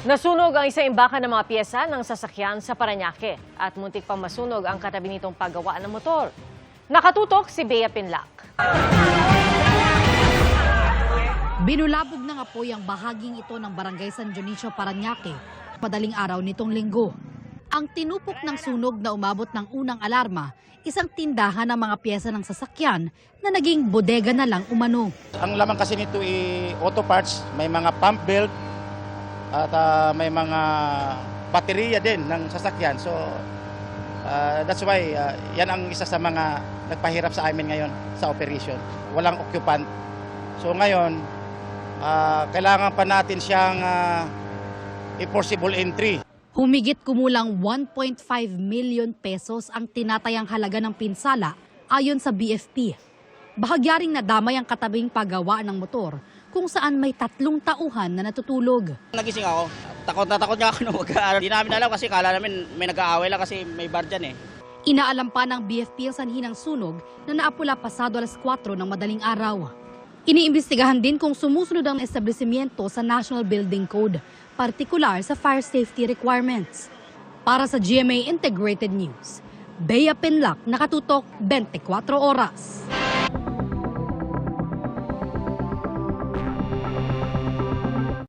Nasunog ang isang imbakan ng mga piyesa ng sasakyan sa Parañaque at muntik pang masunog ang katabi nitong paggawa ng motor. Nakatutok si Bea Pinlac. Binulabog ng apoy ang bahaging ito ng Barangay San Dionisio, Parañaque, madaling araw nitong linggo. Ang tinupok ng sunog na umabot ng unang alarma, isang tindahan ng mga piyesa ng sasakyan na naging bodega na lang umano. Ang laman kasi nito ay auto parts, may mga pump belt at may mga baterya din ng sasakyan. So that's why yan ang isa sa mga nagpahirap sa amin ngayon sa operation. Walang occupant. So ngayon, kailangan pa natin siyang enforceable entry. Humigit kumulang 1.5 million pesos ang tinatayang halaga ng pinsala ayon sa BFP. Bahagyaring nadamay ang katabing paggawa ng motor kung saan may 3 tauhan na natutulog. Nagising ako, takot nga ako nung mag-aaral. Hindi namin alam kasi kala namin may nag-aaway lang kasi may bar dyan eh. Inaalam pa ng BFP ang sanhi ng sunog na naapula pasado alas 4 ng madaling araw. Iniimbestigahan din kung sumusunod ang establishmento sa National Building Code, partikular sa fire safety requirements. Para sa GMA Integrated News, Bea Pinlac, nakatutok 24 oras.